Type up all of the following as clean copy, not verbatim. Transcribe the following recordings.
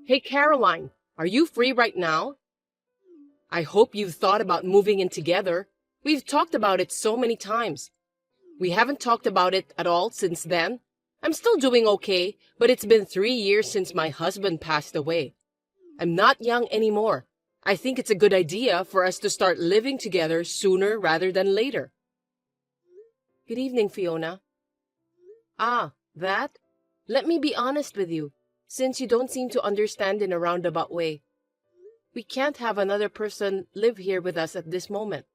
Hey, Caroline, are you free right now? I hope you've thought about moving in together. We've talked about it so many times. We haven't talked about it at all since then. I'm still doing okay, but it's been 3 years since my husband passed away. I'm not young anymore. I think it's a good idea for us to start living together sooner rather than later. Good evening, Fiona. Ah, that? Let me be honest with you, since you don't seem to understand in a roundabout way. We can't have another person live here with us at this moment.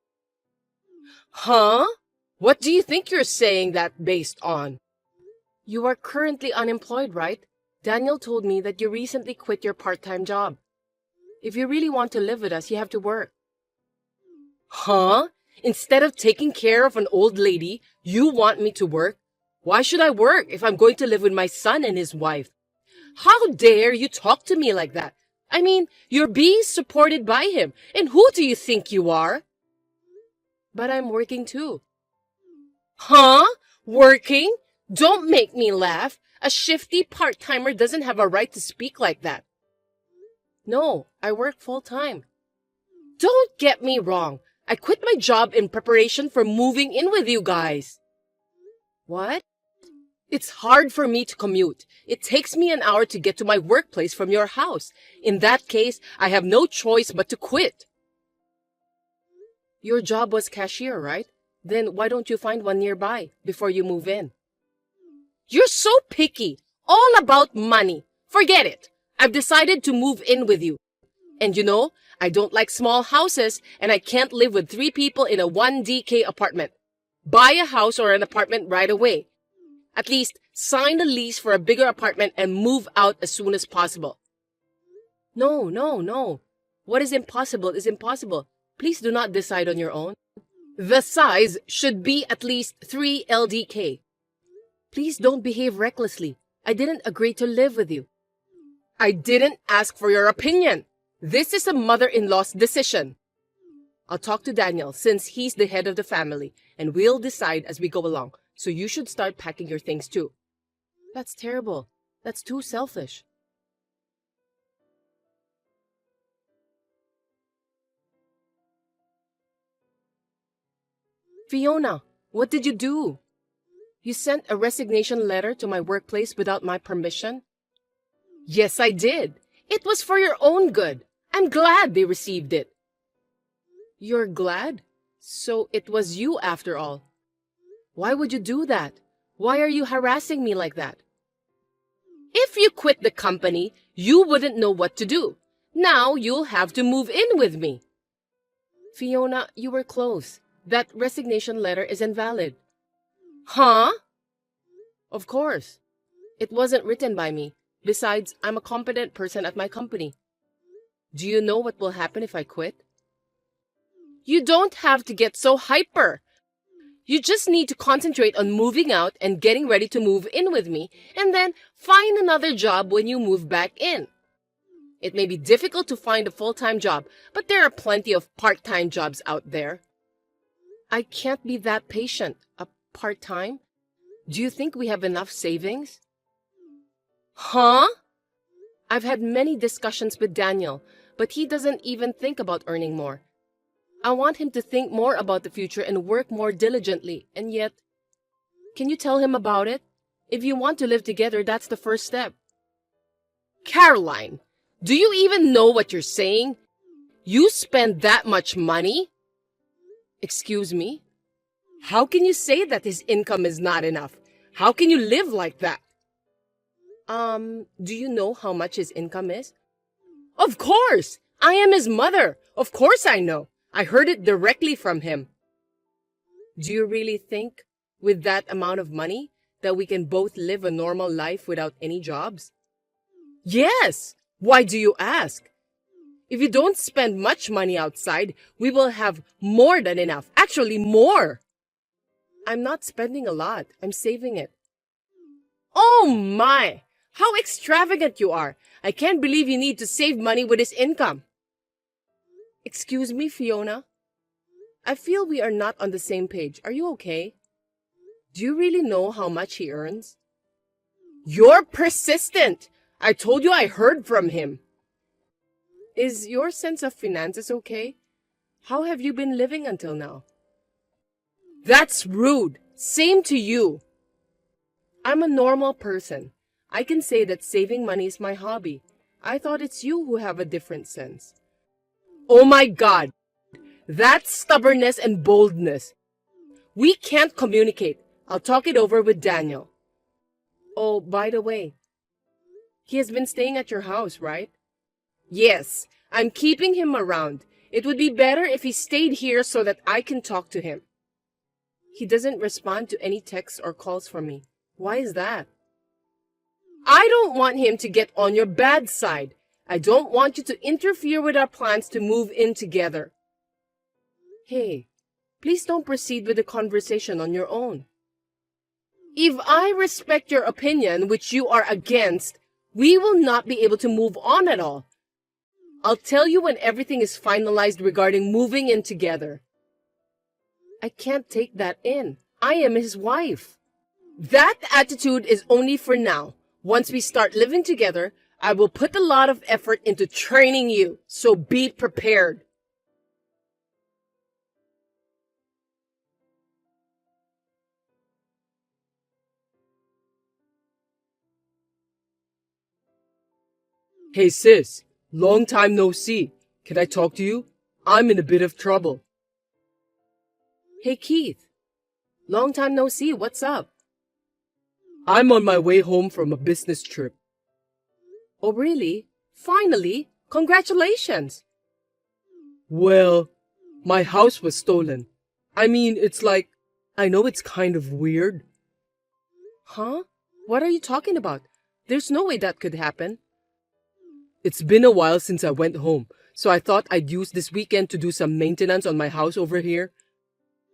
Huh? What do you think you're saying that based on? You are currently unemployed, right? Daniel told me that you recently quit your part-time job. If you really want to live with us, you have to work. Huh? Instead of taking care of an old lady, you want me to work? Why should I work if I'm going to live with my son and his wife? How dare you talk to me like that? I mean, you're being supported by him, and who do you think you are? But I'm working too. Huh? Working? Don't make me laugh. A shifty part-timer doesn't have a right to speak like that. No, I work full-time. Don't get me wrong. I quit my job in preparation for moving in with you guys. What? It's hard for me to commute. It takes me an hour to get to my workplace from your house. In that case, I have no choice but to quit. Your job was cashier, right? Then why don't you find one nearby before you move in? You're so picky. All about money. Forget it. I've decided to move in with you. And you know, I don't like small houses, and I can't live with 3 people in a 1DK apartment. Buy a house or an apartment right away. At least sign a lease for a bigger apartment and move out as soon as possible. No. What is impossible is impossible. Please do not decide on your own. The size should be at least 3 LDK. Please don't behave recklessly. I didn't agree to live with you. I didn't ask for your opinion. This is a mother-in-law's decision. I'll talk to Daniel since he's the head of the family, and we'll decide as we go along. So you should start packing your things too. That's terrible. That's too selfish. Fiona, what did you do? You sent a resignation letter to my workplace without my permission? Yes, I did. It was for your own good. I'm glad they received it. You're glad? So it was you after all. Why would you do that? Why are you harassing me like that? If you quit the company, you wouldn't know what to do. Now you'll have to move in with me. Fiona, you were close. That resignation letter is invalid. Huh? Of course. It wasn't written by me. Besides, I'm a competent person at my company. Do you know what will happen if I quit? You don't have to get so hyper. You just need to concentrate on moving out and getting ready to move in with me, and then find another job when you move back in. It may be difficult to find a full-time job, but there are plenty of part-time jobs out there. I can't be that patient. A part-time? Do you think we have enough savings? Huh? I've had many discussions with Daniel, but he doesn't even think about earning more. I want him to think more about the future and work more diligently, and yet... Can you tell him about it? If you want to live together, that's the first step. Caroline, do you even know what you're saying? You spend that much money? Excuse me? How can you say that his income is not enough? How can you live like that? Do you know how much his income is? Of course! I am his mother. Of course I know. I heard it directly from him. Do you really think, with that amount of money, that we can both live a normal life without any jobs? Yes! Why do you ask? If you don't spend much money outside, we will have more than enough. Actually, more. I'm not spending a lot. I'm saving it. Oh my! How extravagant you are! I can't believe you need to save money with his income. Excuse me, Fiona. I feel we are not on the same page. Are you okay? Do you really know how much he earns? You're persistent. I told you I heard from him. Is your sense of finances okay? How have you been living until now? That's rude. Same to you. I'm a normal person. I can say that saving money is my hobby. I thought it's you who have a different sense. Oh my God! That's stubbornness and boldness. We can't communicate. I'll talk it over with Daniel. Oh, by the way, he has been staying at your house, right? Yes, I'm keeping him around. It would be better if he stayed here so that I can talk to him. He doesn't respond to any texts or calls from me. Why is that? I don't want him to get on your bad side. I don't want you to interfere with our plans to move in together. Hey, please don't proceed with the conversation on your own. If I respect your opinion, which you are against, we will not be able to move on at all. I'll tell you when everything is finalized regarding moving in together. I can't take that in. I am his wife. That attitude is only for now. Once we start living together, I will put a lot of effort into training you, so be prepared. Hey sis, long time no see. Can I talk to you? I'm in a bit of trouble. Hey Keith, long time no see. What's up? I'm on my way home from a business trip. Oh really? Finally? Congratulations! Well, my house was stolen. I mean, it's like, I know it's kind of weird. Huh? What are you talking about? There's no way that could happen. It's been a while since I went home, so I thought I'd use this weekend to do some maintenance on my house over here.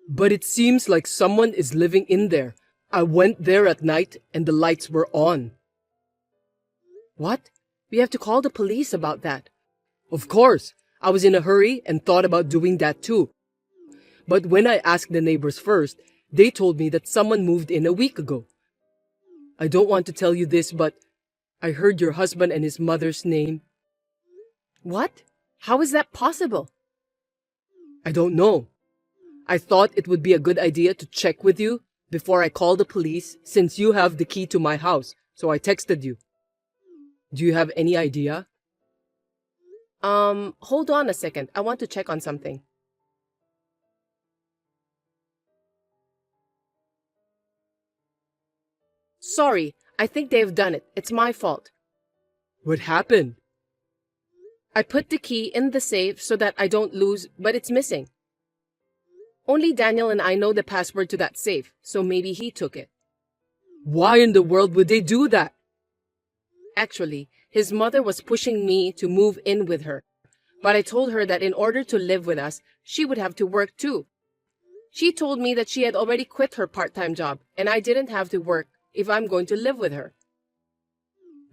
But it seems like someone is living in there. I went there at night and the lights were on. What? We have to call the police about that. Of course, I was in a hurry and thought about doing that too. But when I asked the neighbors first, they told me that someone moved in a week ago. I don't want to tell you this, but I heard your husband and his mother's name. What? How is that possible? I don't know. I thought it would be a good idea to check with you before I call the police since you have the key to my house, so I texted you. Do you have any idea? Hold on a second. I want to check on something. Sorry, I think they've done it. It's my fault. What happened? I put the key in the safe so that I don't lose, but it's missing. Only Daniel and I know the password to that safe, so maybe he took it. Why in the world would they do that? Actually, his mother was pushing me to move in with her, but I told her that in order to live with us, she would have to work too. She told me that she had already quit her part-time job, and I didn't have to work if I'm going to live with her.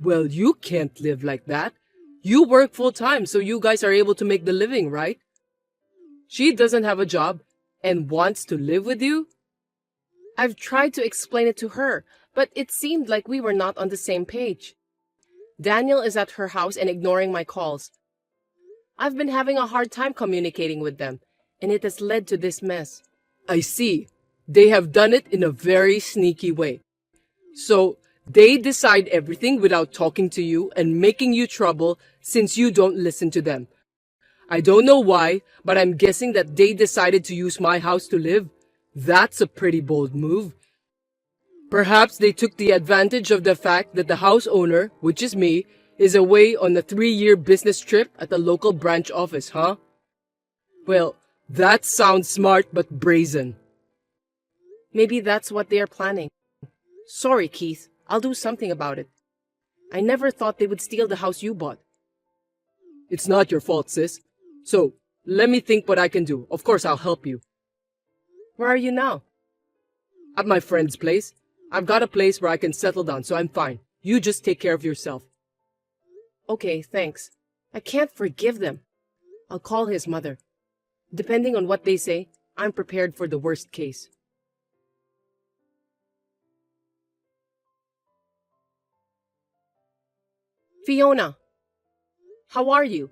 Well, you can't live like that. You work full-time, so you guys are able to make the living, right? She doesn't have a job and wants to live with you? I've tried to explain it to her, but it seemed like we were not on the same page. Daniel is at her house and ignoring my calls. I've been having a hard time communicating with them, and it has led to this mess. I see. They have done it in a very sneaky way. So, they decide everything without talking to you and making you trouble since you don't listen to them. I don't know why, but I'm guessing that they decided to use my house to live. That's a pretty bold move. Perhaps they took the advantage of the fact that the house owner, which is me, is away on a 3-year business trip at the local branch office, huh? Well, that sounds smart but brazen. Maybe that's what they are planning. Sorry, Keith. I'll do something about it. I never thought they would steal the house you bought. It's not your fault, sis. So, let me think what I can do. Of course, I'll help you. Where are you now? At my friend's place. I've got a place where I can settle down, so I'm fine. You just take care of yourself. Okay, thanks. I can't forgive them. I'll call his mother. Depending on what they say, I'm prepared for the worst case. Fiona, how are you?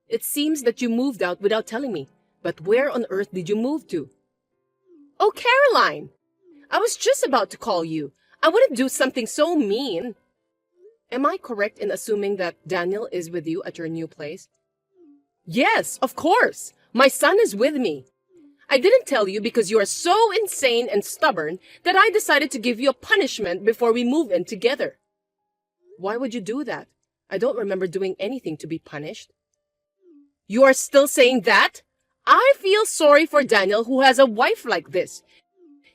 It seems that you moved out without telling me, but where on earth did you move to? Oh, Caroline! I was just about to call you. I wouldn't do something so mean. Am I correct in assuming that Daniel is with you at your new place? Yes, of course. My son is with me. I didn't tell you because you are so insane and stubborn that I decided to give you a punishment before we move in together. Why would you do that? I don't remember doing anything to be punished. You are still saying that? I feel sorry for Daniel who has a wife like this.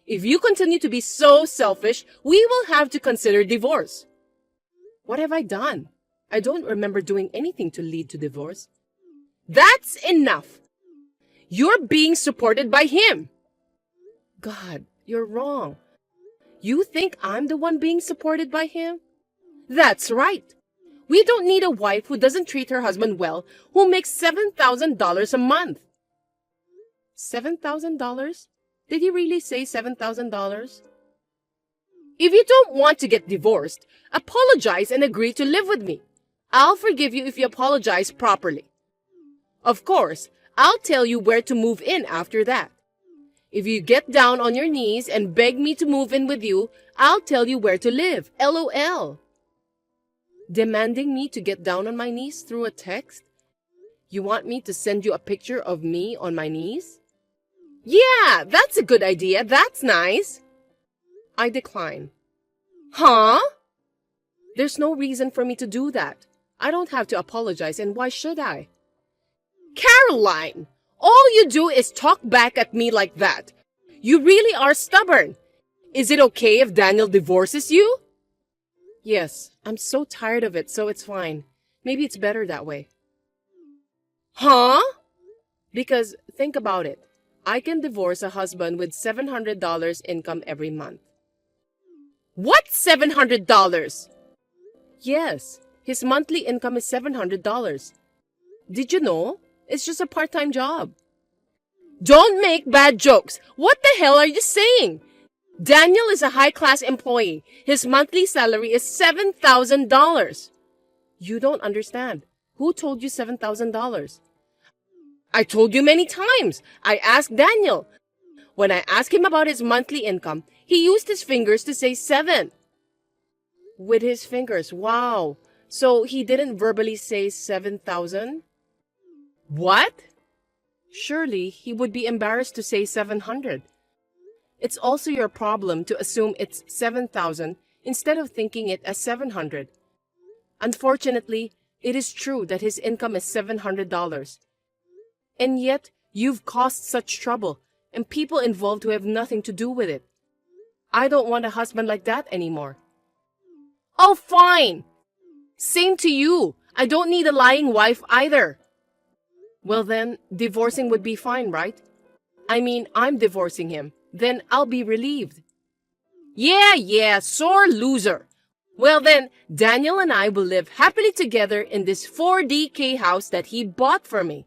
If you continue to be so selfish, we will have to consider divorce. What have I done? I don't remember doing anything to lead to divorce. That's enough. You're being supported by him. God, you're wrong. You think I'm the one being supported by him? That's right. We don't need a wife who doesn't treat her husband well, who makes $7,000 a month. $7,000? Did he really say $7,000? If you don't want to get divorced, apologize and agree to live with me. I'll forgive you if you apologize properly. Of course, I'll tell you where to move in after that. If you get down on your knees and beg me to move in with you, I'll tell you where to live. LOL. Demanding me to get down on my knees through a text? You want me to send you a picture of me on my knees? Yeah, that's a good idea. That's nice. I decline. Huh? There's no reason for me to do that. I don't have to apologize, and why should I? Caroline, all you do is talk back at me like that. You really are stubborn. Is it okay if Daniel divorces you? Yes, I'm so tired of it, so it's fine. Maybe it's better that way. Huh? Because think about it. I can divorce a husband with $700 income every month. What $700? Yes, his monthly income is $700. Did you know? It's just a part-time job. Don't make bad jokes. What the hell are you saying? Daniel is a high-class employee. His monthly salary is $7,000. You don't understand. Who told you $7,000? I told you many times. I asked Daniel. When I asked him about his monthly income, he used his fingers to say 7. With his fingers, wow. So he didn't verbally say 7,000? What? Surely he would be embarrassed to say 700. It's also your problem to assume it's 7,000 instead of thinking it as 700. Unfortunately, it is true that his income is $700. And yet, you've caused such trouble and people involved who have nothing to do with it. I don't want a husband like that anymore. Oh, fine. Same to you. I don't need a lying wife either. Well then, divorcing would be fine, right? I mean, I'm divorcing him. Then I'll be relieved. Yeah, sore loser. Well then, Daniel and I will live happily together in this 4DK house that he bought for me.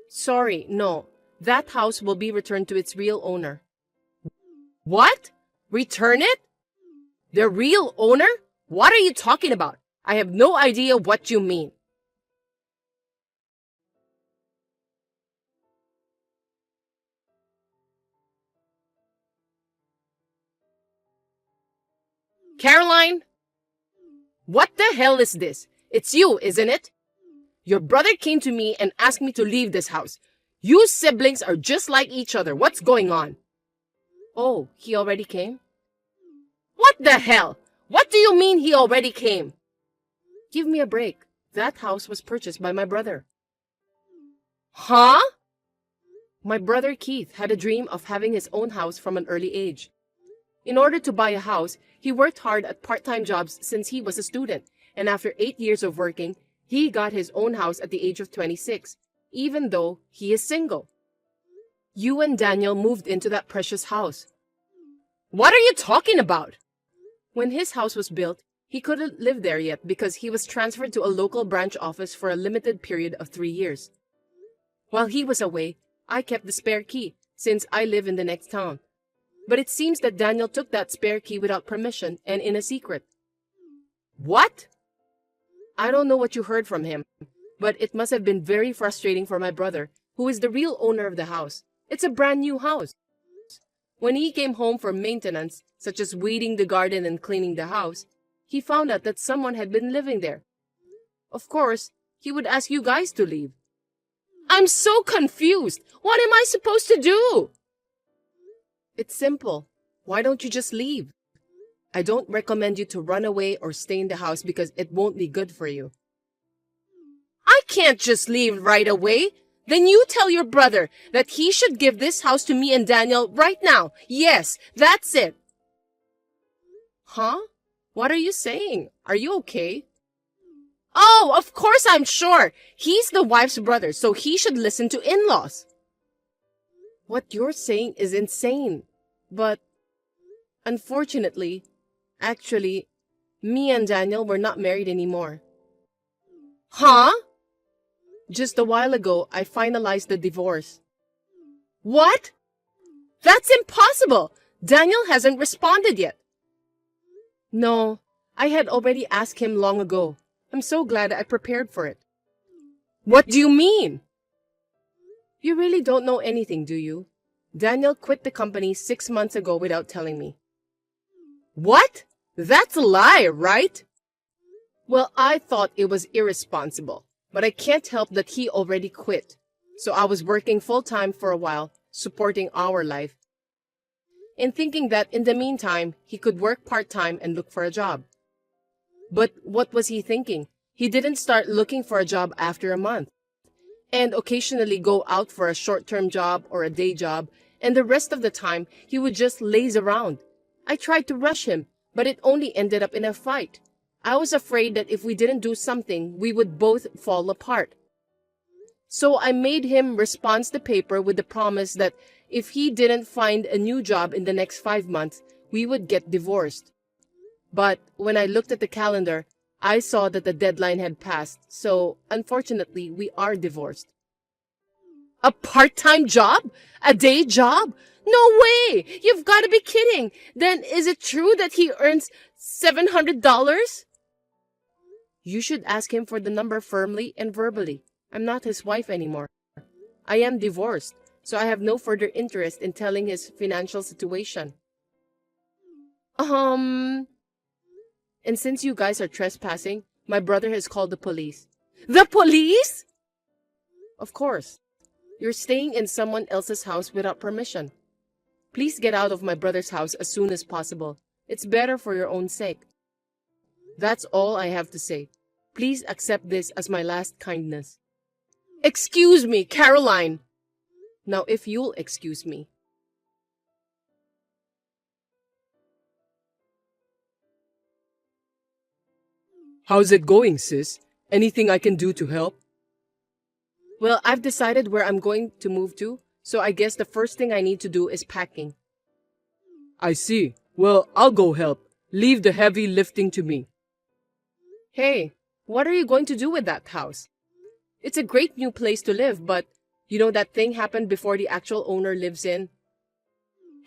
Sorry, no. That house will be returned to its real owner. What? Return it? The real owner? What are you talking about? I have no idea what you mean. Caroline? What the hell is this? It's you, isn't it? Your brother came to me and asked me to leave this house. You siblings are just like each other. What's going on? Oh, he already came? What the hell? What do you mean he already came? Give me a break. That house was purchased by my brother. Huh? My brother Keith had a dream of having his own house from an early age. In order to buy a house, he worked hard at part-time jobs since he was a student, and after 8 years of working, he got his own house at the age of 26, even though he is single. You and Daniel moved into that precious house. What are you talking about? When his house was built, he couldn't live there yet because he was transferred to a local branch office for a limited period of 3 years. While he was away, I kept the spare key since I live in the next town. But it seems that Daniel took that spare key without permission and in a secret. What? I don't know what you heard from him, but it must have been very frustrating for my brother, who is the real owner of the house. It's a brand new house. When he came home from maintenance, such as weeding the garden and cleaning the house, he found out that someone had been living there. Of course, he would ask you guys to leave. I'm so confused. What am I supposed to do? It's simple. Why don't you just leave? I don't recommend you to run away or stay in the house because it won't be good for you. I can't just leave right away. Then you tell your brother that he should give this house to me and Daniel right now. Yes, that's it. Huh? What are you saying? Are you okay? Oh, of course I'm sure. He's the wife's brother, so he should listen to in-laws. What you're saying is insane. But, unfortunately, actually, me and Daniel were not married anymore. Huh? Just a while ago, I finalized the divorce. What? That's impossible! Daniel hasn't responded yet. No, I had already asked him long ago. I'm so glad I prepared for it. What do you mean? You really don't know anything, do you? Daniel quit the company 6 months ago without telling me. What? That's a lie, right? Well, I thought it was irresponsible, but I can't help that he already quit. So I was working full-time for a while, supporting our life, and thinking that in the meantime, he could work part-time and look for a job. But what was he thinking? He didn't start looking for a job after a month, and occasionally go out for a short-term job or a day job, and the rest of the time, he would just laze around. I tried to rush him, but it only ended up in a fight. I was afraid that if we didn't do something, we would both fall apart. So I made him respond the paper with the promise that if he didn't find a new job in the next 5 months, we would get divorced. But when I looked at the calendar, I saw that the deadline had passed, so unfortunately, we are divorced. A part-time job? A day job? No way! You've got to be kidding! Then is it true that he earns $700? You should ask him for the number firmly and verbally. I'm not his wife anymore. I am divorced, so I have no further interest in telling his financial situation. And since you guys are trespassing, my brother has called the police. The police? Of course. You're staying in someone else's house without permission. Please get out of my brother's house as soon as possible. It's better for your own sake. That's all I have to say. Please accept this as my last kindness. Excuse me, Caroline! Now if you'll excuse me. How's it going, sis? Anything I can do to help? Well, I've decided where I'm going to move to, so I guess the first thing I need to do is packing. I see. Well, I'll go help. Leave the heavy lifting to me. Hey, what are you going to do with that house? It's a great new place to live, but you know that thing happened before the actual owner lives in?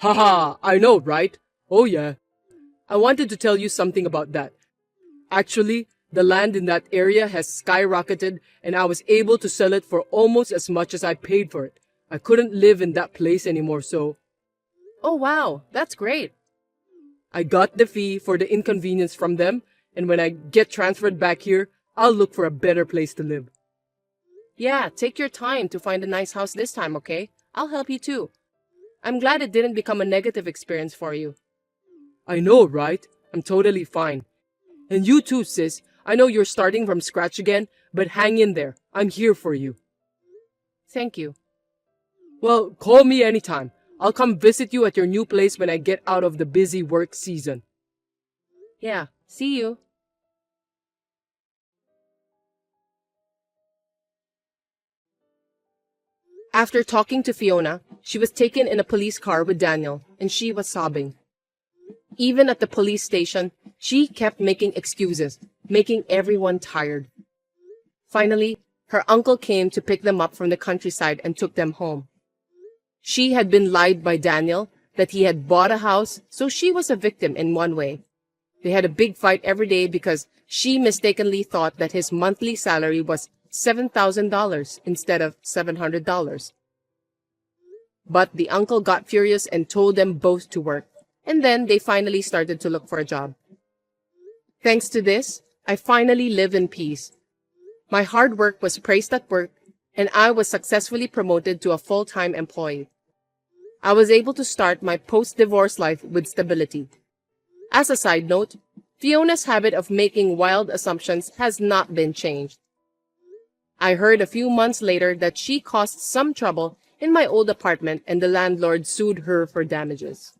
Haha, I know, right? Oh yeah. I wanted to tell you something about that. Actually, the land in that area has skyrocketed and I was able to sell it for almost as much as I paid for it. I couldn't live in that place anymore, so... Oh wow, that's great. I got the fee for the inconvenience from them, and when I get transferred back here, I'll look for a better place to live. Yeah, take your time to find a nice house this time, okay? I'll help you too. I'm glad it didn't become a negative experience for you. I know, right? I'm totally fine. And you too, sis. I know you're starting from scratch again, but hang in there. I'm here for you. Thank you. Well, call me anytime. I'll come visit you at your new place when I get out of the busy work season. Yeah, see you. After talking to Fiona, she was taken in a police car with Daniel, and she was sobbing. Even at the police station, she kept making excuses, making everyone tired. Finally, her uncle came to pick them up from the countryside and took them home. She had been lied by Daniel that he had bought a house, so she was a victim in one way. They had a big fight every day because she mistakenly thought that his monthly salary was $7,000 instead of $700. But the uncle got furious and told them both to work, and then they finally started to look for a job. Thanks to this, I finally live in peace. My hard work was praised at work, and I was successfully promoted to a full-time employee. I was able to start my post-divorce life with stability. As a side note, Fiona's habit of making wild assumptions has not been changed. I heard a few months later that she caused some trouble in my old apartment and the landlord sued her for damages.